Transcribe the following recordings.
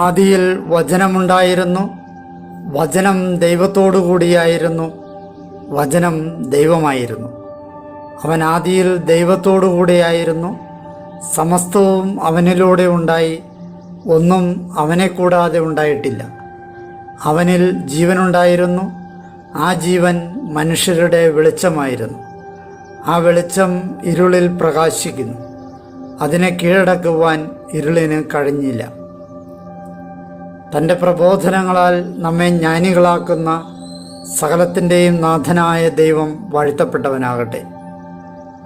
ആദിയിൽ വചനമുണ്ടായിരുന്നു, വചനം ദൈവത്തോടു കൂടിയായിരുന്നു, വചനം ദൈവമായിരുന്നു. അവൻ ആദിയിൽ ദൈവത്തോടു കൂടിയായിരുന്നു. സമസ്തവും അവനിലൂടെ ഉണ്ടായി, ഒന്നും അവനെ കൂടാതെ ഉണ്ടായിട്ടില്ല. അവനിൽ ജീവനുണ്ടായിരുന്നു, ആ ജീവൻ മനുഷ്യരുടെ വെളിച്ചമായിരുന്നു. ആ വെളിച്ചം ഇരുളിൽ പ്രകാശിക്കുന്നു, അതിനെ കീഴടക്കുവാൻ ഇരുളിന് കഴിഞ്ഞില്ല. തൻ്റെ പ്രബോധനങ്ങളാൽ നമ്മെ ജ്ഞാനികളാക്കുന്ന സകലത്തിൻ്റെയും നാഥനായ ദൈവം വാഴ്ത്തപ്പെട്ടവനാകട്ടെ.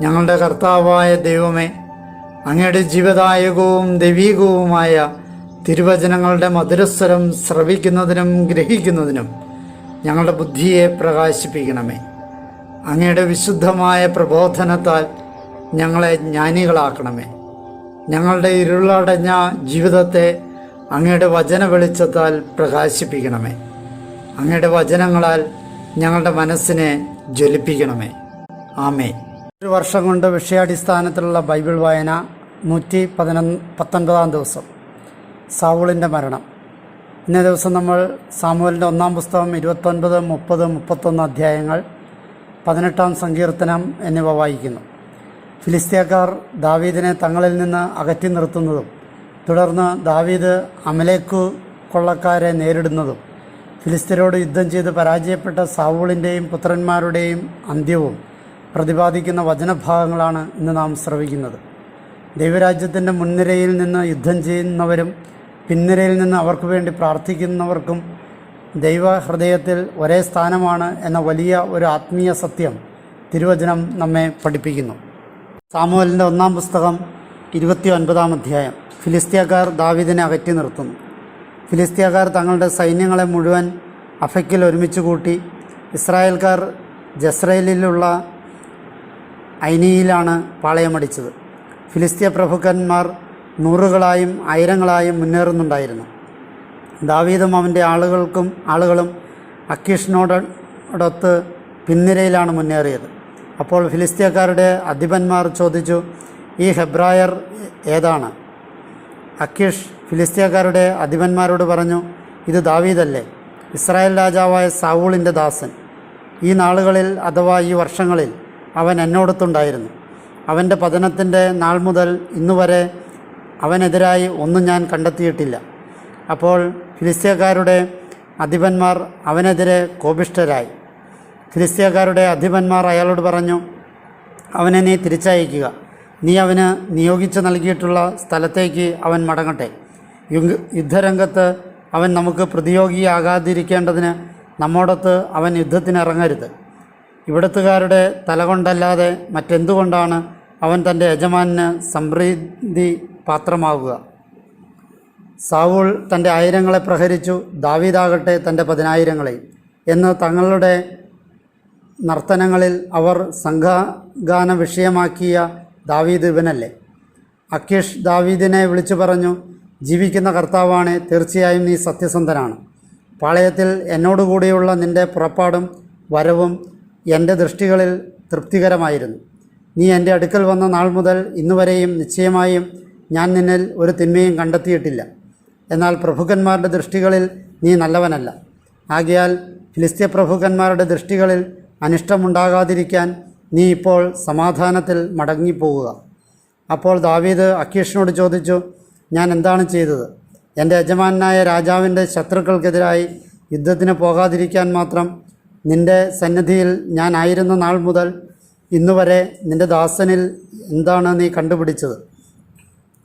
ഞങ്ങളുടെ കർത്താവായ ദൈവമേ, അങ്ങയുടെ ജീവദായകവും ദൈവീകവുമായ തിരുവചനങ്ങളുടെ മധുരസ്വരം ശ്രവിക്കുന്നതിനും ഗ്രഹിക്കുന്നതിനും ഞങ്ങളുടെ ബുദ്ധിയെ പ്രകാശിപ്പിക്കണമേ. അങ്ങയുടെ വിശുദ്ധമായ പ്രബോധനത്താൽ ഞങ്ങളെ ജ്ഞാനികളാക്കണമേ. ഞങ്ങളുടെ ഇരുളടഞ്ഞ ജീവിതത്തെ അങ്ങയുടെ വചന വെളിച്ചത്താൽ പ്രകാശിപ്പിക്കണമേ. അങ്ങയുടെ വചനങ്ങളാൽ ഞങ്ങളുടെ മനസ്സിനെ ജ്വലിപ്പിക്കണമേ. ആമേൻ. ഒരു വർഷം കൊണ്ട് വിഷയാടിസ്ഥാനത്തിലുള്ള ബൈബിൾ വായന 119 ദിവസം. സൗളിൻ്റെ മരണം. ഇന്നേ ദിവസം നമ്മൾ സാമുവേലിൻ്റെ 1-ാം പുസ്തകം 29, 30, 31 അധ്യായങ്ങൾ, 18-ാം സങ്കീർത്തനം എന്നിവ വായിക്കുന്നു. ഫിലിസ്ത്യക്കാർ ദാവീദിനെ തങ്ങളിൽ നിന്ന് അകറ്റി നിർത്തുന്നതും തുടർന്ന് ദാവീദ് അമലേക്കു കൊള്ളക്കാരെ നേരിടുന്നതും ഫിലിസ്ത്യരോട് യുദ്ധം ചെയ്ത് പരാജയപ്പെട്ട സൗളിൻ്റെയും പുത്രന്മാരുടെയും അന്ത്യവും പ്രതിപാദിക്കുന്ന വചനഭാഗങ്ങളാണ് ഇന്ന് നാം ശ്രവിക്കുന്നത്. ദൈവരാജ്യത്തിൻ്റെ മുൻനിരയിൽ നിന്ന് യുദ്ധം ചെയ്യുന്നവരും പിൻനിരയിൽ നിന്ന് അവർക്ക് വേണ്ടി പ്രാർത്ഥിക്കുന്നവർക്കും ദൈവഹൃദയത്തിൽ ഒരേ സ്ഥാനമാണ് എന്ന വലിയ ഒരു ആത്മീയ സത്യം തിരുവചനം നമ്മെ പഠിപ്പിക്കുന്നു. സാമുവേലിൻ്റെ 1-ാം പുസ്തകം 29-ാം അധ്യായം. ഫിലിസ്ത്യക്കാർ ദാവീദിനെ അകറ്റി നിർത്തുന്നു. ഫിലിസ്ത്യക്കാർ തങ്ങളുടെ സൈന്യങ്ങളെ മുഴുവൻ അഫെക്കിൽ ഒരുമിച്ച് കൂട്ടി. ഇസ്രായേൽക്കാർ ജസ്രയേലിലുള്ള ഐനിയിലാണ് പാളയമടിച്ചത്. ഫിലിസ്ത്യ പ്രഭുക്കന്മാർ 100കളായും 1000ങ്ങളായും മുന്നേറുന്നുണ്ടായിരുന്നു. ദാവീദും അവൻ്റെ ആളുകളും അക്കീഷിനോടൊത്ത് പിൻനിരയിലാണ് മുന്നേറിയത്. അപ്പോൾ ഫിലിസ്ത്യക്കാരുടെ അധിപന്മാർ ചോദിച്ചു, ഈ ഹെബ്രായർ ഏതാണ്? അക്കീഷ് ഫിലിസ്ത്യക്കാരുടെ അധിപന്മാരോട് പറഞ്ഞു, ഇത് ദാവീദല്ലേ, ഇസ്രായേൽ രാജാവായ സൗളിൻ്റെ ദാസൻ. ഈ നാളുകളിൽ അഥവാ ഈ വർഷങ്ങളിൽ അവൻ എന്നോടൊത്തുണ്ടായിരുന്നു. അവൻ്റെ പതനത്തിൻ്റെ നാൾ മുതൽ ഇന്നുവരെ അവനെതിരായി ഒന്നും ഞാൻ കണ്ടെത്തിയിട്ടില്ല. അപ്പോൾ ഫിലിസ്ത്യക്കാരുടെ അധിപന്മാർ അവനെതിരെ കോപിഷ്ഠരായി. ഫിലിസ്ത്യക്കാരുടെ അധിപന്മാർ അയാളോട് പറഞ്ഞു, അവനെ നീ തിരിച്ചയക്കുക. നീ അവന് നിയോഗിച്ച് നൽകിയിട്ടുള്ള സ്ഥലത്തേക്ക് അവൻ മടങ്ങട്ടെ. യുദ്ധരംഗത്ത് അവൻ നമുക്ക് പ്രതിയോഗിയാകാതിരിക്കേണ്ടതിന് നമ്മോടൊത്ത് അവൻ യുദ്ധത്തിനിറങ്ങരുത്. ഇവിടത്തുകാരുടെ തലകൊണ്ടല്ലാതെ മറ്റെന്തുകൊണ്ടാണ് അവൻ തൻ്റെ യജമാനന് സംപ്രീതി പാത്രമാവുക? സൗൾ തൻ്റെ 1000ങ്ങളെ പ്രഹരിച്ചു, ദാവീദാകട്ടെ തൻ്റെ 10,000ങ്ങളെയും എന്ന് തങ്ങളുടെ നർത്തനങ്ങളിൽ അവർ സംഘഗാന വിഷയമാക്കിയ ദാവീദ് ഇവനല്ലേ? അക്കീഷ് ദാവീദിനെ വിളിച്ചു പറഞ്ഞു, ജീവിക്കുന്ന കർത്താവാണ്, തീർച്ചയായും നീ സത്യസന്ധനാണ്. പാളയത്തിൽ എന്നോടുകൂടിയുള്ള നിൻ്റെ പുറപ്പാടും വരവും എൻ്റെ ദൃഷ്ടികളിൽ തൃപ്തികരമായിരുന്നു. നീ എൻ്റെ അടുക്കൽ വന്ന നാൾ മുതൽ ഇന്നുവരെയും നിശ്ചയമായും ഞാൻ നിന്നിൽ ഒരു തിന്മയും കണ്ടെത്തിയിട്ടില്ല. എന്നാൽ പ്രഭുക്കന്മാരുടെ ദൃഷ്ടികളിൽ നീ നല്ലവനല്ല. ആകയാൽ ഫിലിസ്ത്യ പ്രഭുക്കന്മാരുടെ ദൃഷ്ടികളിൽ അനിഷ്ടമുണ്ടാകാതിരിക്കാൻ നീ ഇപ്പോൾ സമാധാനത്തിൽ മടങ്ങിപ്പോവുക. അപ്പോൾ ദാവീദ് അക്കീഷിനോട് ചോദിച്ചു, ഞാൻ എന്താണ് ചെയ്തത്? എൻ്റെ യജമാനായ രാജാവിൻ്റെ ശത്രുക്കൾക്കെതിരായി യുദ്ധത്തിന് പോകാതിരിക്കാൻ മാത്രം നിൻ്റെ സന്നിധിയിൽ ഞാൻ ആയിരുന്ന നാൾ മുതൽ ഇന്നുവരെ നിൻ്റെ ദാസനിൽ എന്താണ് നീ കണ്ടുപിടിച്ചത്?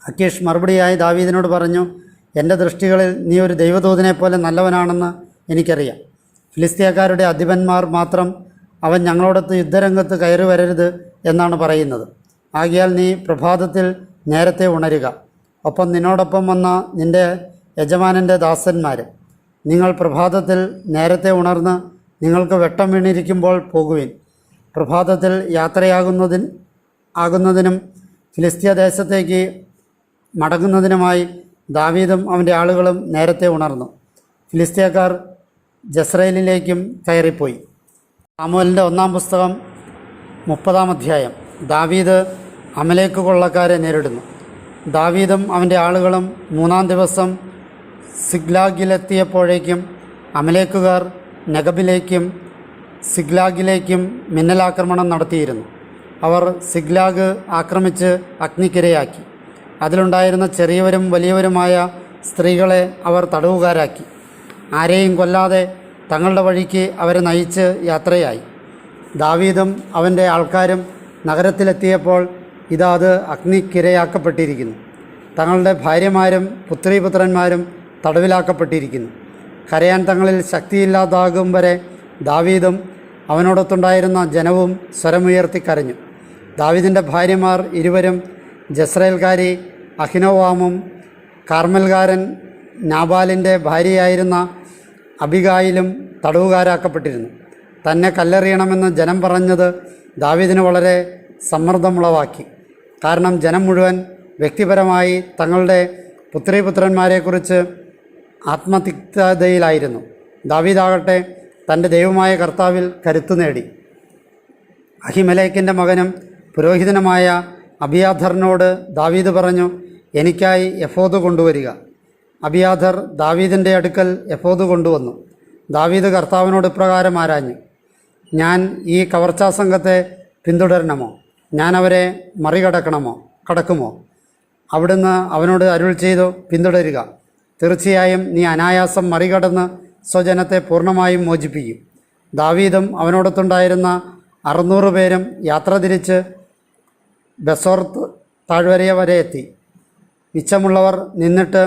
അക്കീഷ് മറുപടിയായി ദാവീദിനോട് പറഞ്ഞു, എൻ്റെ ദൃഷ്ടികളിൽ നീ ഒരു ദൈവദൂതനെ പോലെ നല്ലവനാണെന്ന് എനിക്കറിയാം. ഫിലിസ്ത്യക്കാരുടെ അധിപന്മാർ മാത്രം അവൻ ഞങ്ങളോടൊത്ത് യുദ്ധരംഗത്ത് കയറി വരരുത് എന്നാണ് പറയുന്നത്. ആകയാൽ നീ പ്രഭാതത്തിൽ നേരത്തെ ഉണരുക. ഒപ്പം നിന്നോടൊപ്പം വന്ന നിൻ്റെ യജമാനൻ്റെ ദാസന്മാർ, നിങ്ങൾ പ്രഭാതത്തിൽ നേരത്തെ ഉണർന്ന് നിങ്ങൾക്ക് വെട്ടം വീണിരിക്കുമ്പോൾ പോകുവിൻ. പ്രഭാതത്തിൽ യാത്രയാകുന്നതിനും ഫിലിസ്ത്യ ദേശത്തേക്ക് മടങ്ങുന്നതിനുമായി ദാവീദും അവൻ്റെ ആളുകളും നേരത്തെ ഉണർന്നു. ഫിലിസ്ത്യക്കാർ ജസ്രയേലിലേക്കും കയറിപ്പോയി. സാമുവേലിൻ്റെ 1-ാം പുസ്തകം 30-ാം അധ്യായം. ദാവീദ് അമലേക്ക് കൊള്ളക്കാരെ നേരിടുന്നു. ദാവീദും അവൻ്റെ ആളുകളും 3-ാം ദിവസം സിഗ്ലാഗിലെത്തിയപ്പോഴേക്കും അമലേക്കുകാർ നെഗബിലേക്കും സിഗ്ലാഗിലേക്കും മിന്നലാക്രമണം നടത്തിയിരുന്നു. അവർ സിഗ്ലാഗ് ആക്രമിച്ച് അഗ്നിക്കിരയാക്കി. അതിലുണ്ടായിരുന്ന ചെറിയവരും വലിയവരുമായ സ്ത്രീകളെ അവർ തടവുകാരാക്കി. ആരെയും കൊല്ലാതെ തങ്ങളുടെ വഴിക്ക് അവരെ നയിച്ച് യാത്രയായി. ദാവീദും അവൻ്റെ ആൾക്കാരും നഗരത്തിലെത്തിയപ്പോൾ ഇതാ അത് അഗ്നിക്കിരയാക്കപ്പെട്ടിരിക്കുന്നു. തങ്ങളുടെ ഭാര്യമാരും പുത്രീപുത്രന്മാരും തടവിലാക്കപ്പെട്ടിരിക്കുന്നു. കരയാൻ തങ്ങളിൽ ശക്തിയില്ലാതാകും വരെ ദാവീദും അവനോടൊത്തുണ്ടായിരുന്ന ജനവും സ്വരമുയർത്തി കരഞ്ഞു. ദാവീദിൻ്റെ ഭാര്യമാർ ഇരുവരും ജസ്രയേൽക്കാരി അഹിനോവാമും കാർമൽകാരൻ നാബാലിൻ്റെ ഭാര്യയായിരുന്ന അബിഗായിലും തടവുകാരാക്കപ്പെട്ടിരുന്നു. തന്നെ കല്ലെറിയണമെന്ന് ജനം പറഞ്ഞത് ദാവീദിന് വളരെ സമ്മർദ്ദമുളവാക്കി. കാരണം ജനം മുഴുവൻ വ്യക്തിപരമായി തങ്ങളുടെ പുത്രീപുത്രന്മാരെക്കുറിച്ച് ആത്മതിക്തതയിലായിരുന്നു. ദാവീദാകട്ടെ തൻ്റെ ദൈവമായ കർത്താവിൽ കരുത്തു നേടി. അഹിമേലെക്കിൻ്റെ മകനും പുരോഹിതനുമായ അബിയാഥറിനോട് ദാവീദ് പറഞ്ഞു, എനിക്കായി എഫോദ് കൊണ്ടുവരിക. അബിയാഥർ ദാവീദിൻ്റെ അടുക്കൽ എഫോദ് കൊണ്ടുവന്നു. ദാവീദ് കർത്താവിനോട് ഇപ്രകാരം ആരാഞ്ഞു, ഞാൻ ഈ കവർച്ചാ സംഘത്തെ പിന്തുടരണമോ? ഞാൻ അവരെ കടക്കുമോ? അവിടുന്ന് അവനോട് അരുൾ ചെയ്തു, പിന്തുടരുക. തീർച്ചയായും നീ അനായാസം മറികടന്ന് സ്വജനത്തെ പൂർണ്ണമായും മോചിപ്പിക്കും. ദാവീദും അവനോടൊത്തുണ്ടായിരുന്ന 600 പേരും യാത്ര തിരിച്ച് ബെസോർത്ത് താഴ്വര വരെ എത്തി. മിച്ചമുള്ളവർ നിന്നിട്ട്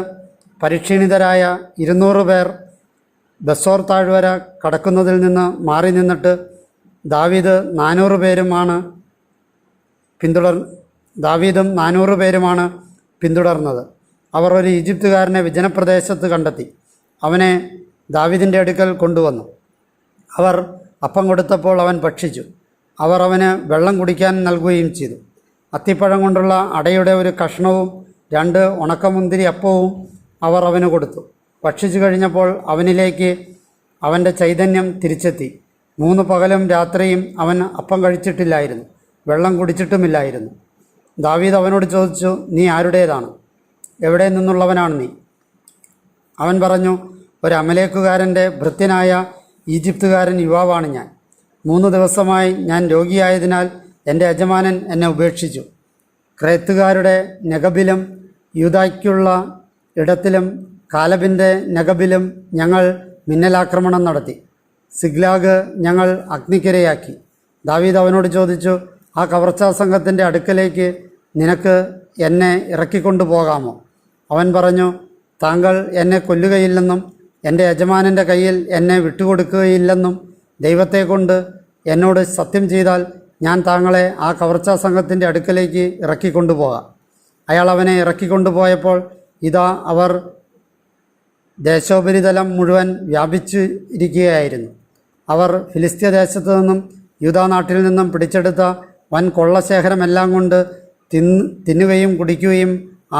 പരിക്ഷീണിതരായ 200 പേർ ബെസോർ താഴ്വര കടക്കുന്നതിൽ നിന്ന് മാറി നിന്നിട്ട് ദാവീദും 400 പേരുമാണ് പിന്തുടർന്നത്. അവർ ഒരു ഈജിപ്തുകാരനെ വിജനപ്രദേശത്ത് കണ്ടെത്തി. അവനെ ദാവീദിൻ്റെ അടുക്കൽ കൊണ്ടുവന്നു. അവർ അപ്പം കൊടുത്തപ്പോൾ അവൻ ഭക്ഷിച്ചു. അവർ അവന് വെള്ളം കുടിക്കാൻ നൽകുകയും ചെയ്തു. അത്തിപ്പഴം കൊണ്ടുള്ള അടയുടെ ഒരു കഷ്ണവും 2 ഉണക്കമുന്തിരി അപ്പവും അവർ അവന് കൊടുത്തു. ഭക്ഷിച്ചു കഴിഞ്ഞപ്പോൾ അവനിലേക്ക് അവൻ്റെ ചൈതന്യം തിരിച്ചെത്തി. 3 പകലും രാത്രിയും അവൻ അപ്പം കഴിച്ചിട്ടില്ലായിരുന്നു, വെള്ളം കുടിച്ചിട്ടുമില്ലായിരുന്നു. ദാവീദ് അവനോട് ചോദിച്ചു, നീ ആരുടേതാണ്? എവിടെ നിന്നുള്ളവനാണ് നീ? അവൻ പറഞ്ഞു, ഒരു അമലേക്കുകാരൻ്റെ ഭൃത്യനായ ഈജിപ്തുകാരൻ യുവാവാണ് ഞാൻ. 3 ദിവസമായി ഞാൻ രോഗിയായതിനാൽ എൻ്റെ യജമാനൻ എന്നെ ഉപേക്ഷിച്ചു. ക്രേത്തുകാരുടെ നെഗബിലും യൂദായ്ക്കുള്ള ഇടത്തിലും കാലബിൻ്റെ നെഗബിലും ഞങ്ങൾ മിന്നലാക്രമണം നടത്തി. സിഗ്ലാഗ് ഞങ്ങൾ അഗ്നിക്കിരയാക്കി. ദാവീദ് അവനോട് ചോദിച്ചു, ആ കവർച്ചാ സംഘത്തിൻ്റെ അടുക്കലേക്ക് നിനക്ക് എന്നെ ഇറക്കിക്കൊണ്ടു പോകാമോ? അവൻ പറഞ്ഞു, താങ്കൾ എന്നെ കൊല്ലുകയില്ലെന്നും എൻ്റെ യജമാനൻ്റെ കയ്യിൽ എന്നെ വിട്ടുകൊടുക്കുകയില്ലെന്നും ദൈവത്തെ കൊണ്ട് എന്നോട് സത്യം ചെയ്താൽ ഞാൻ താങ്കളെ ആ കവർച്ചാ സംഘത്തിൻ്റെ അടുക്കലേക്ക് ഇറക്കിക്കൊണ്ടുപോകാം. അയാൾ അവനെ ഇറക്കിക്കൊണ്ടുപോയപ്പോൾ ഇതാ അവർ ദേശോപരിതലം മുഴുവൻ വ്യാപിച്ചിരിക്കുകയായിരുന്നു. അവർ ഫിലിസ്ത്യ ദേശത്തു നിന്നും യൂദാ നാട്ടിൽ നിന്നും പിടിച്ചെടുത്ത വൻ കൊള്ളശേഖരമെല്ലാം കൊണ്ട് തിന്നുകയും കുടിക്കുകയും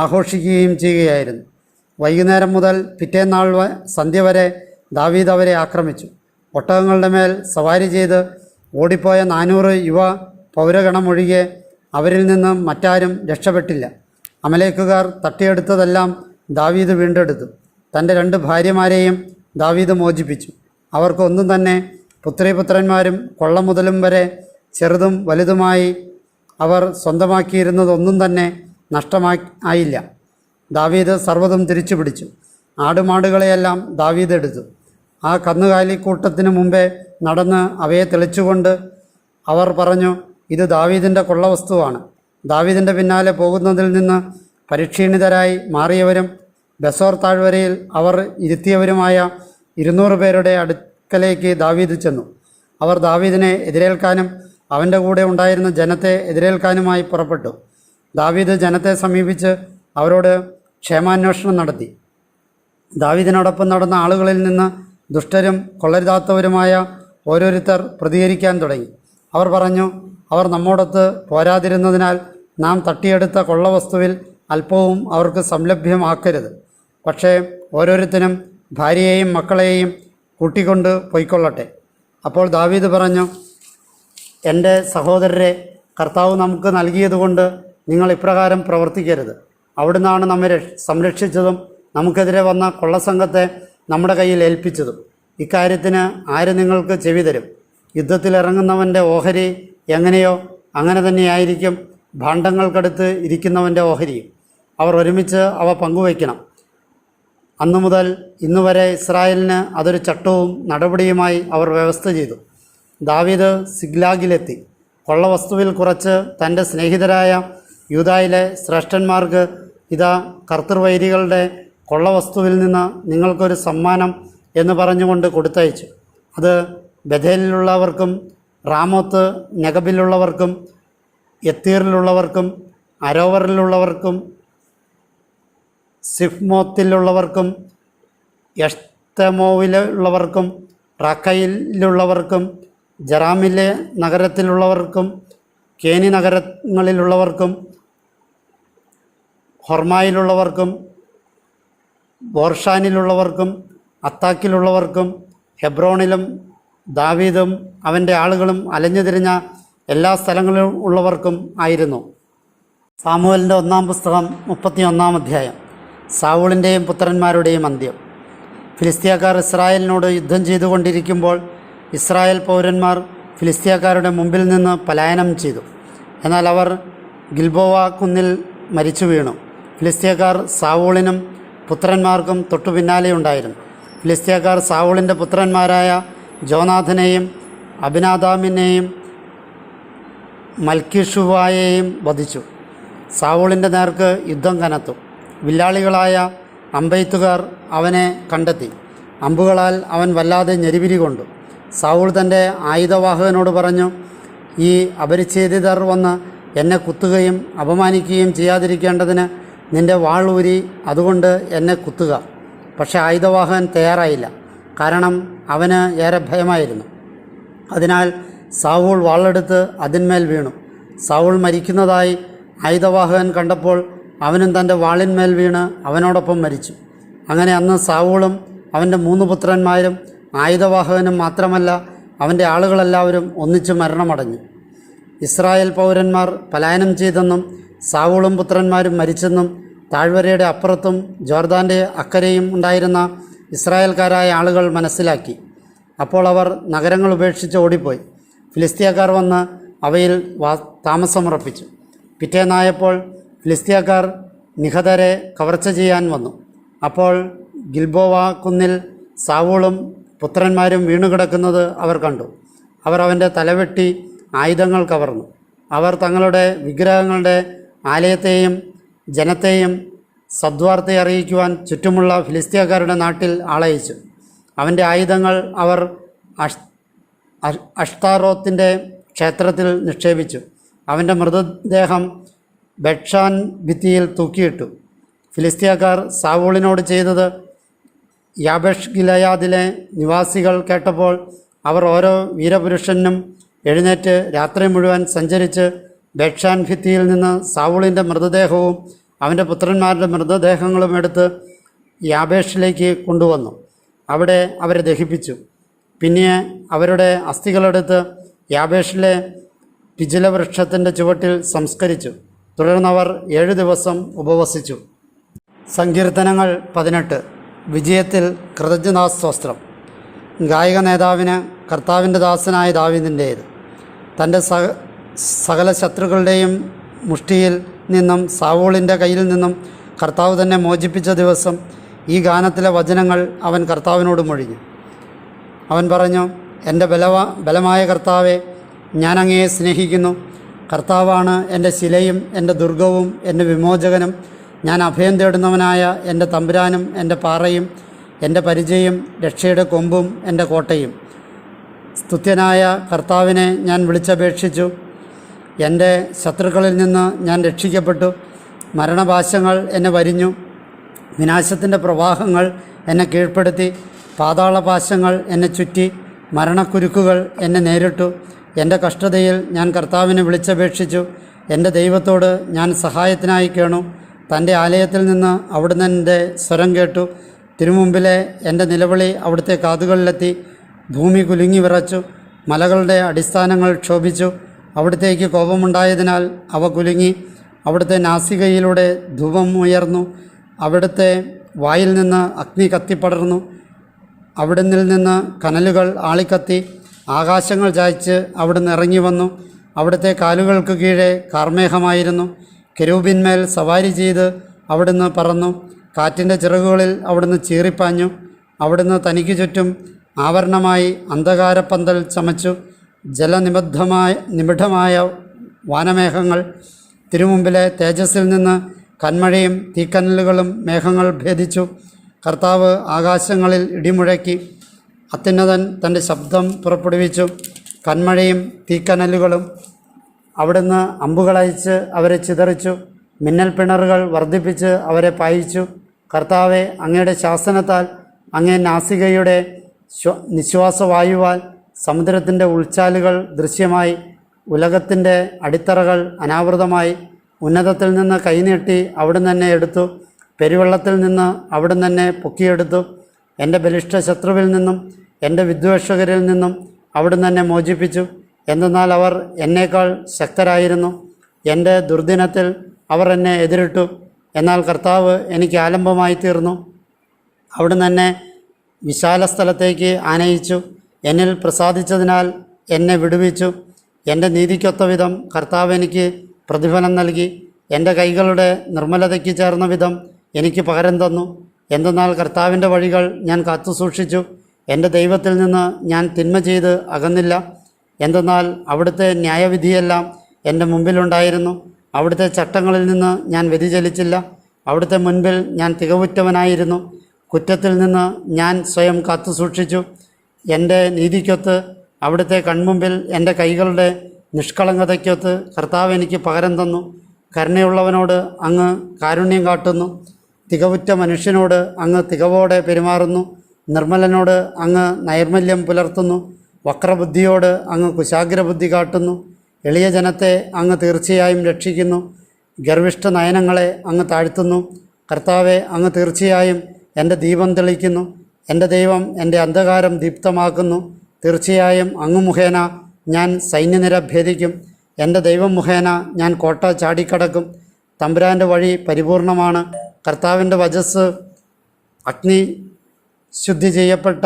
ആഘോഷിക്കുകയും ചെയ്യുകയായിരുന്നു. വൈകുന്നേരം മുതൽ പിറ്റേന്നാൾ സന്ധ്യ വരെ ദാവീദ് അവരെ ആക്രമിച്ചു. ഒട്ടകങ്ങളുടെ മേൽ സവാരി ചെയ്ത് ഓടിപ്പോയ 400 യുവ പൗരഗണമൊഴികെ അവരിൽ നിന്ന് മറ്റാരും രക്ഷപ്പെട്ടില്ല. അമലേക്കുകാർ തട്ടിയെടുത്തതെല്ലാം ദാവീദ് വീണ്ടെടുത്തു. തൻ്റെ 2 ഭാര്യമാരെയും ദാവീദ് മോചിപ്പിച്ചു. അവർക്കൊന്നും തന്നെ പുത്രീപുത്രന്മാരും കൊള്ള മുതലും വരെ ചെറുതും വലുതുമായി അവർ സ്വന്തമാക്കിയിരുന്നതൊന്നും തന്നെ നഷ്ടമായില്ല. ദാവീദ് സർവ്വതും തിരിച്ചു പിടിച്ചു. ആടുമാടുകളെയെല്ലാം ദാവീദ് എടുത്തു. ആ കന്നുകാലിക്കൂട്ടത്തിനു മുമ്പേ നടന്ന് അവയെ തെളിച്ചുകൊണ്ട് അവർ പറഞ്ഞു, ഇത് ദാവീദിൻ്റെ കൊള്ളവസ്തുവാണ്. ദാവീദിൻ്റെ പിന്നാലെ പോകുന്നതിൽ നിന്ന് പരിക്ഷീണിതരായി മാറിയവരും ബെസോർ താഴ്വരയിൽ അവർ ഇരുത്തിയവരുമായ 200 പേരുടെ അടുക്കലേക്ക് ദാവീദ് ചെന്നു. അവർ ദാവീദിനെ എതിരേൽക്കാനും അവൻ്റെ കൂടെ ഉണ്ടായിരുന്ന ജനത്തെ എതിരേൽക്കാനുമായി പുറപ്പെട്ടു. ദാവീദ് ജനത്തെ സമീപിച്ച് അവരോട് ക്ഷേമാന്വേഷണം നടത്തി. ദാവീദിനോടൊപ്പം നടന്ന ആളുകളിൽ നിന്ന് ദുഷ്ടരും കൊള്ളരുതാത്തവരുമായ ഓരോരുത്തർ പ്രതികരിക്കാൻ തുടങ്ങി. അവർ പറഞ്ഞു, അവർ നമ്മോടൊത്ത് പോരാതിരുന്നതിനാൽ നാം തട്ടിയെടുത്ത കൊള്ളവസ്തുവിൽ അല്പവും അവർക്ക് സംലഭ്യമാക്കരുത്. പക്ഷേ ഓരോരുത്തരും ഭാര്യയെയും മക്കളെയും കൂട്ടിക്കൊണ്ട് പൊയ്ക്കൊള്ളട്ടെ. അപ്പോൾ ദാവീദ് പറഞ്ഞു, എൻ്റെ സഹോദരരെ, കർത്താവ് നമുക്ക് നൽകിയതുകൊണ്ട് നിങ്ങൾ ഇപ്രകാരം പ്രവർത്തിക്കരുത്. അവിടുന്നാണ് നമ്മെ സംരക്ഷിച്ചതും നമുക്കെതിരെ വന്ന കൊള്ളസംഘത്തെ നമ്മുടെ കയ്യിൽ ഏൽപ്പിച്ചതും. ഇക്കാര്യത്തിന് ആര് നിങ്ങൾക്ക് ചെവി തരും? യുദ്ധത്തിലിറങ്ങുന്നവൻ്റെ ഓഹരി എങ്ങനെയോ അങ്ങനെ തന്നെയായിരിക്കും ഭാണ്ഡങ്ങൾക്കടുത്ത് ഇരിക്കുന്നവൻ്റെ ഓഹരിയും. അവർ ഒരുമിച്ച് അവ പങ്കുവയ്ക്കണം. അന്നു മുതൽ ഇന്നുവരെ ഇസ്രായേലിന് അതൊരു ചട്ടവും നടപടിയുമായി അവർ വ്യവസ്ഥ ചെയ്തു. ദാവീദ് സിഗ്ലാഗിലെത്തി. കൊള്ളവസ്തുവിൽ കുറച്ച് തൻ്റെ സ്നേഹിതരായ യൂദായിലെ ശ്രേഷ്ഠന്മാർക്ക് ഇതാ കർത്തൃവൈരികളുടെ കൊള്ളവസ്തുവിൽ നിന്ന് നിങ്ങൾക്കൊരു സമ്മാനം എന്ന് പറഞ്ഞുകൊണ്ട് കൊടുത്തയച്ചു. അത് ബഥേലിലുള്ളവർക്കും റാമോത്ത് നെഗബിലുള്ളവർക്കും യത്തീറിലുള്ളവർക്കും അരോവറിലുള്ളവർക്കും സിഫ്മോത്തിലുള്ളവർക്കും എഷ്തെമോവിലുള്ളവർക്കും റാക്കയിലുള്ളവർക്കും ജറാമിലെ നഗരത്തിലുള്ളവർക്കും കേനി നഗരങ്ങളിലുള്ളവർക്കും ഹൊർമായിലുള്ളവർക്കും ബോർഷാനിലുള്ളവർക്കും അത്താക്കിലുള്ളവർക്കും ഹെബ്രോണിലും ദാവീദും അവൻ്റെ ആളുകളും അലഞ്ഞുതിരിഞ്ഞ എല്ലാ സ്ഥലങ്ങളിലും ഉള്ളവർക്കും ആയിരുന്നു. സാമുവേലിൻ്റെ 1-ാം പുസ്തകം 31-ാം അധ്യായം. സാവൂളിൻ്റെയും പുത്രന്മാരുടെയും അന്ത്യം. ഫിലിസ്തീയക്കാർ ഇസ്രായേലിനോട് യുദ്ധം ചെയ്തുകൊണ്ടിരിക്കുമ്പോൾ ഇസ്രായേൽ പൗരന്മാർ ഫിലിസ്തീയക്കാരുടെ മുമ്പിൽ നിന്ന് പലായനം ചെയ്തു. എന്നാൽ അവർ ഗിൽബോവ കുന്നിൽ മരിച്ചു വീണു. ഫിലിസ്തീയക്കാർ സാവൂളിനും പുത്രന്മാർക്കും തൊട്ടു പിന്നാലെയുണ്ടായിരുന്നു. ഫിലിസ്തീയക്കാർ സാവൂളിൻ്റെ പുത്രന്മാരായ ജോനാഥനെയും അബിനാദാമിനെയും മൽക്കിഷുവായെയും വധിച്ചു. സാവൂളിൻ്റെ നേർക്ക് യുദ്ധം കനത്തു. വില്ലാളികളായ അമ്പെയ്ത്തുകാർ അവനെ കണ്ടെത്തി. അമ്പുകളാൽ അവൻ വല്ലാതെ ഞെരിപിരി കൊണ്ടു. സാവൂൾ തൻ്റെ ആയുധവാഹകനോട് പറഞ്ഞു, ഈ അപരിച്ഛേദിതർ വന്ന് എന്നെ കുത്തുകയും അപമാനിക്കുകയും ചെയ്യാതിരിക്കേണ്ടതിന് നിൻ്റെ വാൾ ഊരി അതുകൊണ്ട് എന്നെ കുത്തുക. പക്ഷേ ആയുധവാഹകൻ തയ്യാറായില്ല, കാരണം അവന് ഏറെ ഭയമായിരുന്നു. അതിനാൽ സാവൂൾ വാളെടുത്ത് അതിന്മേൽ വീണു. സാവൂൾ മരിക്കുന്നതായി ആയുധവാഹകൻ കണ്ടപ്പോൾ അവനും തൻ്റെ വാളിന്മേൽ വീണ് അവനോടൊപ്പം മരിച്ചു. അങ്ങനെ അന്ന് സാവൂളും അവൻ്റെ 3 പുത്രന്മാരും ആയുധവാഹകനും മാത്രമല്ല അവൻ്റെ ആളുകളെല്ലാവരും ഒന്നിച്ചു മരണമടഞ്ഞു. ഇസ്രായേൽ പൗരന്മാർ പലായനം ചെയ്തെന്നും സാവൂളും പുത്രന്മാരും മരിച്ചെന്നും താഴ്വരയുടെ അപ്പുറത്തും ജോർദാൻ്റെ അക്കരെയും ഉണ്ടായിരുന്ന ഇസ്രായേൽക്കാരായ ആളുകൾ മനസ്സിലാക്കി. അപ്പോൾ അവർ നഗരങ്ങൾ ഉപേക്ഷിച്ച് ഓടിപ്പോയി. ഫിലിസ്തീയക്കാർ വന്ന് അവയിൽ താമസമുറപ്പിച്ചു. പിറ്റേന്നായപ്പോൾ ഫിലിസ്തീയക്കാർ നിഹതരെ കവർച്ച ചെയ്യാൻ വന്നു. അപ്പോൾ ഗിൽബോവ കുന്നിൽ സാവൂളും പുത്രന്മാരും വീണുകിടക്കുന്നത് അവർ കണ്ടു. അവർ അവൻ്റെ തലവെട്ടി ആയുധങ്ങൾ കവർന്നു. അവർ തങ്ങളുടെ വിഗ്രഹങ്ങളുടെ ആലയത്തെയും ജനത്തെയും സദ്വാർത്ത അറിയിക്കുവാൻ ചുറ്റുമുള്ള ഫിലിസ്തീയക്കാരുടെ നാട്ടിൽ ആളയച്ചു. അവൻ്റെ ആയുധങ്ങൾ അവർ അഷ്താറോത്തിൻ്റെ ക്ഷേത്രത്തിൽ നിക്ഷേപിച്ചു. അവൻ്റെ മൃതദേഹം ബെത്ഷാൻ ഭിത്തിയിൽ തൂക്കിയിട്ടു. ഫിലിസ്തീയക്കാർ സാവൂളിനോട് ചെയ്തത് യാബേഷ് ഗിലയാദിലെ നിവാസികൾ കേട്ടപ്പോൾ അവർ ഓരോ വീരപുരുഷനും എഴുന്നേറ്റ് രാത്രി മുഴുവൻ സഞ്ചരിച്ച് ബെത്ഷാൻ ഭിത്തിയിൽ നിന്ന് സാവൂളിൻ്റെ മൃതദേഹവും അവൻ്റെ പുത്രന്മാരുടെ മൃതദേഹങ്ങളും എടുത്ത് യാബേഷിലേക്ക് കൊണ്ടുവന്നു. അവിടെ അവരെ ദഹിപ്പിച്ചു. പിന്നെ അവരുടെ അസ്ഥികളെടുത്ത് യാബേഷിലെ പിജിലവൃക്ഷത്തിൻ്റെ ചുവട്ടിൽ സംസ്കരിച്ചു. തുടർന്നവർ 7 ദിവസം ഉപവസിച്ചു. സങ്കീർത്തനങ്ങൾ 18. വിജയത്തിൽ കൃതജ്ഞതാസ്തോത്രം. ഗായക നേതാവിന് കർത്താവിൻ്റെ ദാസനായ ദാവീദിൻ്റേത്. തൻ്റെ സകല ശത്രുക്കളുടെയും മുഷ്ടിയിൽ നിന്നും സാവൂളിൻ്റെ കയ്യിൽ നിന്നും കർത്താവ് തന്നെ മോചിപ്പിച്ച ദിവസം ഈ ഗാനത്തിലെ വചനങ്ങൾ അവൻ കർത്താവിനോട് മൊഴിഞ്ഞു. അവൻ പറഞ്ഞു, എൻ്റെ ബലമായ കർത്താവെ, ഞാൻ അങ്ങയെ സ്നേഹിക്കുന്നു. കർത്താവാണ് എൻ്റെ ശിലയും എൻ്റെ ദുർഗവും എൻ്റെ വിമോചകനും. ഞാൻ അഭയം തേടുന്നവനായ എൻ്റെ തമ്പുരാനും എൻ്റെ പാറയും എൻ്റെ പരിചയും രക്ഷയുടെ കൊമ്പും എൻ്റെ കോട്ടയും. സ്തുത്യനായ കർത്താവിനെ ഞാൻ വിളിച്ചപേക്ഷിച്ചു. എൻ്റെ ശത്രുക്കളിൽ നിന്ന് ഞാൻ രക്ഷിക്കപ്പെട്ടു. മരണപാശങ്ങൾ എന്നെ വരിഞ്ഞു. വിനാശത്തിൻ്റെ പ്രവാഹങ്ങൾ എന്നെ കീഴ്പ്പെടുത്തി. പാതാളപാശങ്ങൾ എന്നെ ചുറ്റി. മരണക്കുരുക്കുകൾ എന്നെ നേരിട്ടു. എൻ്റെ കഷ്ടതയിൽ ഞാൻ കർത്താവിനെ വിളിച്ചപേക്ഷിച്ചു. എൻ്റെ ദൈവത്തോട് ഞാൻ സഹായത്തിനായി കേണു. തൻ്റെ ആലയത്തിൽ നിന്ന് അവിടുന്ന് എൻ്റെ സ്വരം കേട്ടു. തിരുമുമ്പിലെ എൻ്റെ നിലവിളി അവിടുത്തെ കാതുകളിലെത്തി. ഭൂമി കുലുങ്ങി വിറച്ചു. മലകളുടെ അടിസ്ഥാനങ്ങൾ ക്ഷോഭിച്ചു. അവിടുത്തേക്ക് കോപമുണ്ടായതിനാൽ അവ കുലുങ്ങി. അവിടുത്തെ നാസികയിലൂടെ ധൂപം ഉയർന്നു. അവിടുത്തെ വായിൽ നിന്ന് അഗ്നി കത്തിപ്പടർന്നു. അവിടുന്നിൽ നിന്ന് കനലുകൾ ആളിക്കത്തി. ആകാശങ്ങൾ ചായ്ച്ച് അവിടുന്ന് ഇറങ്ങി വന്നു. അവിടുത്തെ കാലുകൾക്ക് കീഴെ കാർമേഘമായിരുന്നു. കെരൂബിന്മേൽ സവാരി ചെയ്ത് അവിടുന്ന് പറന്നു. കാറ്റിൻ്റെ ചിറകുകളിൽ അവിടുന്ന് ചീറിപ്പാഞ്ഞു. അവിടുന്ന് തനിക്ക് ചുറ്റും ആവരണമായി അന്ധകാരപ്പന്തൽ ചമച്ചു. നിബിഡമായ വാനമേഘങ്ങൾ തിരുമുമ്പിലെ തേജസ്സിൽ നിന്ന് കന്മഴയും തീക്കനലുകളും മേഘങ്ങൾ ഭേദിച്ചു. കർത്താവ് ആകാശങ്ങളിൽ ഇടിമുഴക്കി. അത്യുന്നതൻ തൻ്റെ ശബ്ദം പുറപ്പെടുവിച്ചു. കന്മഴയും തീക്കനലുകളും. അവിടുന്ന് അമ്പുകളയച്ച് അവരെ ചിതറിച്ചു. മിന്നൽ പിണറുകൾ വർദ്ധിപ്പിച്ച് അവരെ പായിച്ചു. കർത്താവെ, അങ്ങയുടെ ശാസനത്താൽ, അങ്ങേ നാസികയുടെ നിശ്വാസവായുവാൽ സമുദ്രത്തിൻ്റെ ഉൾച്ചാലുകൾ ദൃശ്യമായി. ഉലകത്തിൻ്റെ അടിത്തറകൾ അനാവൃതമായി. ഉന്നതത്തിൽ നിന്ന് കൈനീട്ടി അവിടുന്ന് എന്നെ എടുത്തു. പെരുവെള്ളത്തിൽ നിന്ന് അവിടുന്ന് എന്നെ പൊക്കിയെടുത്തു. എൻ്റെ ബലിഷ്ഠ ശത്രുവിൽ നിന്നും എൻ്റെ വിദ്വേഷകരിൽ നിന്നും അവിടുന്ന് എന്നെ മോചിപ്പിച്ചു. എന്തെന്നാൽ അവർ എന്നേക്കാൾ ശക്തരായിരുന്നു. എൻ്റെ ദുർദിനത്തിൽ അവർ എന്നെ എതിരിട്ടു. എന്നാൽ കർത്താവ് എനിക്ക് ആലംബമായി തീർന്നു. അവിടുന്ന് എന്നെ വിശാല സ്ഥലത്തേക്ക് ആനയിച്ചു. എന്നിൽ പ്രസാദിച്ചതിനാൽ എന്നെ വിടുവിച്ചു. എൻ്റെ നീതിക്കൊത്ത വിധം കർത്താവ് എനിക്ക് പ്രതിഫലം നൽകി. എൻ്റെ കൈകളുടെ നിർമ്മലതയ്ക്ക് ചേർന്ന വിധം എനിക്ക് പകരം തന്നു. എന്തെന്നാൽ കർത്താവിൻ്റെ വഴികൾ ഞാൻ കാത്തുസൂക്ഷിച്ചു. എൻ്റെ ദൈവത്തിൽ നിന്ന് ഞാൻ തിന്മ ചെയ്ത് അകന്നില്ല. എന്തെന്നാൽ അവിടുത്തെ ന്യായവിധിയെല്ലാം എൻ്റെ മുമ്പിലുണ്ടായിരുന്നു. അവിടുത്തെ ചട്ടങ്ങളിൽ നിന്ന് ഞാൻ വ്യതിചലിച്ചില്ല. അവിടുത്തെ മുൻപിൽ ഞാൻ തികവുറ്റവനായിരുന്നു. കുറ്റത്തിൽ നിന്ന് ഞാൻ സ്വയം കാത്തുസൂക്ഷിച്ചു. എൻ്റെ നീതിക്കൊത്ത് അവിടുത്തെ കൺമുമ്പിൽ എൻ്റെ കൈകളുടെ നിഷ്കളങ്കതയ്ക്കൊത്ത് കർത്താവ് എനിക്ക് പകരം തന്നു. കരുണയുള്ളവനോട് അങ്ങ് കാരുണ്യം കാട്ടുന്നു. തികവുറ്റ മനുഷ്യനോട് അങ്ങ് തികവോടെ പെരുമാറുന്നു. നിർമ്മലനോട് അങ്ങ് നൈർമല്യം പുലർത്തുന്നു. വക്രബുദ്ധിയോട് അങ്ങ് കുശാഗ്രബുദ്ധി കാട്ടുന്നു. എളിയ ജനത്തെ അങ്ങ് തീർച്ചയായും രക്ഷിക്കുന്നു. ഗർവിഷ്ഠ നയനങ്ങളെ അങ്ങ് താഴ്ത്തുന്നു. കർത്താവെ, അങ്ങ് തീർച്ചയായും എൻ്റെ ദീപം തെളിക്കുന്നു. എൻ്റെ ദൈവം എൻ്റെ അന്ധകാരം ദീപ്തമാക്കുന്നു. തീർച്ചയായും അങ്ങ് മുഖേന ഞാൻ സൈന്യനിര ഭേദിക്കും. എൻ്റെ ദൈവം മുഖേന ഞാൻ കോട്ട ചാടിക്കടക്കും. തമ്പുരാൻ്റെ വഴി പരിപൂർണമാണ്. കർത്താവിൻ്റെ വചസ്സ് അഗ്നി ശുദ്ധി ചെയ്യപ്പെട്ട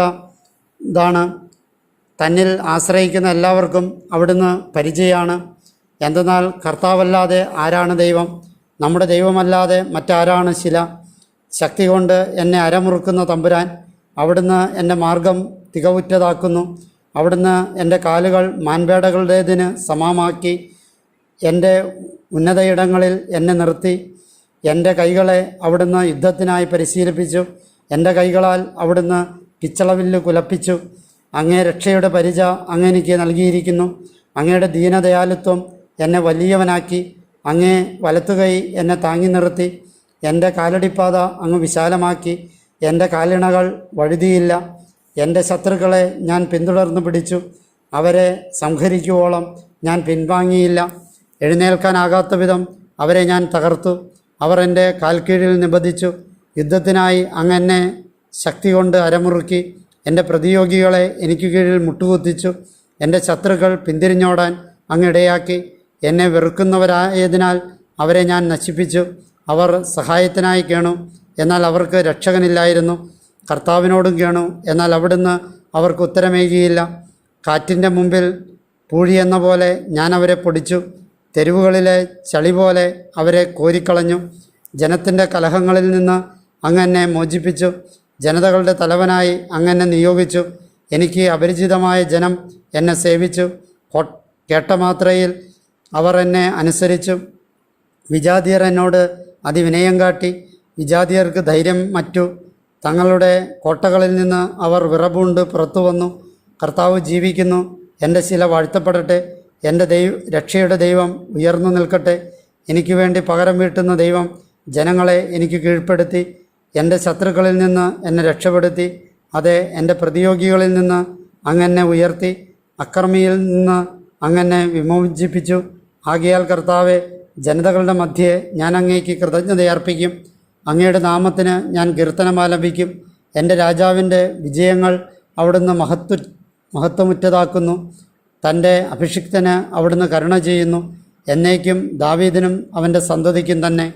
ഇതാണ്. തന്നിൽ ആശ്രയിക്കുന്ന എല്ലാവർക്കും അവിടുന്ന് പരിചയമാണ്. എന്തെന്നാൽ കർത്താവല്ലാതെ ആരാണ് ദൈവം? നമ്മുടെ ദൈവമല്ലാതെ മറ്റാരാണ് ശില? ശക്തി കൊണ്ട് എന്നെ അരമുറുക്കുന്ന തമ്പുരാൻ, അവിടുന്ന് എൻ്റെ മാർഗം തികവുറ്റതാക്കുന്നു. അവിടുന്ന് എൻ്റെ കാലുകൾ മാൻപേടകളുടേതിന് സമമാക്കി. എൻ്റെ ഉന്നതയിടങ്ങളിൽ എന്നെ നിർത്തി. എൻ്റെ കൈകളെ അവിടുന്ന് യുദ്ധത്തിനായി പരിശീലിപ്പിച്ചു. എൻ്റെ കൈകളാൽ അവിടുന്ന് പിച്ചളവില്ല് കുലപ്പിച്ചു. അങ്ങേ രക്ഷയുടെ പരിച അങ്ങ് എനിക്ക് നൽകിയിരിക്കുന്നു. അങ്ങയുടെ ദീനദയാലുത്വം എന്നെ വലിയവനാക്കി. അങ്ങേ വലത്തുകൈ എന്നെ താങ്ങി നിർത്തി. എൻ്റെ കാലടിപ്പാത അങ്ങ് വിശാലമാക്കി. എൻ്റെ കാലിണകൾ വഴുതിയില്ല. എൻ്റെ ശത്രുക്കളെ ഞാൻ പിന്തുടർന്നു പിടിച്ചു. അവരെ സംഹരിക്കുവോളം ഞാൻ പിൻവാങ്ങിയില്ല. എഴുന്നേൽക്കാനാകാത്ത വിധം അവരെ ഞാൻ തകർത്തു. അവർ എൻ്റെ കാൽക്കീഴിൽ നിബന്ധിച്ചു. യുദ്ധത്തിനായി അങ്ങ് എന്നെ ശക്തി കൊണ്ട് അരമുറുക്കി. എൻ്റെ പ്രതിയോഗികളെ എനിക്ക് കീഴിൽ മുട്ടുകുത്തിച്ചു. എൻ്റെ ശത്രുക്കൾ പിന്തിരിഞ്ഞോടാൻ അങ്ങ് ഇടയാക്കി. എന്നെ വെറുക്കുന്നവരായതിനാൽ അവരെ ഞാൻ നശിപ്പിച്ചു. അവർ സഹായത്തിനായി കേണു, എന്നാൽ അവർക്ക് രക്ഷകനില്ലായിരുന്നു. കർത്താവിനോടും കേണു, എന്നാൽ അവിടുന്ന് അവർക്ക് ഉത്തരമേകിയില്ല. കാറ്റിൻ്റെ മുമ്പിൽ പൂഴിയെന്ന പോലെ ഞാൻ അവരെ പൊടിച്ചു. തെരുവുകളിലെ ചളി പോലെ അവരെ കോരിക്കളഞ്ഞു. ജനത്തിൻ്റെ കലഹങ്ങളിൽ നിന്ന് അങ്ങ് എന്നെ മോചിപ്പിച്ചു. ജനതകളുടെ തലവനായി അങ്ങ് എന്നെ നിയോഗിച്ചു. എനിക്ക് അപരിചിതമായ ജനം എന്നെ സേവിച്ചു. കേട്ട മാത്രയിൽ അവർ എന്നെ അനുസരിച്ചു. വിജാതിയർ എന്നോട് അതിവിനയം കാട്ടി. വിജാതിയർക്ക് ധൈര്യം മറ്റു. തങ്ങളുടെ കോട്ടകളിൽ നിന്ന് അവർ വിറപൂണ്ട് പുറത്തു വന്നു. കർത്താവ് ജീവിക്കുന്നു. എൻ്റെ ശില വാഴ്ത്തപ്പെടട്ടെ. എൻ്റെ രക്ഷയുടെ ദൈവം ഉയർന്നു നിൽക്കട്ടെ. എനിക്ക് വേണ്ടി പകരം വീട്ടുന്ന ദൈവം ജനങ്ങളെ എനിക്ക് കീഴ്പ്പെടുത്തി. എൻ്റെ ശത്രുക്കളിൽ നിന്ന് എന്നെ രക്ഷപ്പെടുത്തി. അതെ, എൻ്റെ പ്രതിയോഗികളിൽ നിന്ന് അങ്ങെന്നെ ഉയർത്തി. അക്രമിയിൽ നിന്ന് അങ്ങെന്നെ വിമോചിപ്പിച്ചു. ആകയാൽ കർത്താവെ, ജനതകളുടെ മധ്യേ ഞാൻ അങ്ങേക്ക് കൃതജ്ഞതയർപ്പിക്കും. അങ്ങയുടെ നാമത്തിന് ഞാൻ കീർത്തനമാലപിക്കും. എൻ്റെ രാജാവിൻ്റെ വിജയങ്ങൾ അവിടുന്ന് മഹത്വമുറ്റതാക്കുന്നു. തൻ്റെ അഭിഷിക്തന് അവിടുന്ന് കരുണ ചെയ്യുന്നു. എന്നേക്കും ദാവീദിനും അവൻ്റെ സന്തതിക്കും തന്നെ.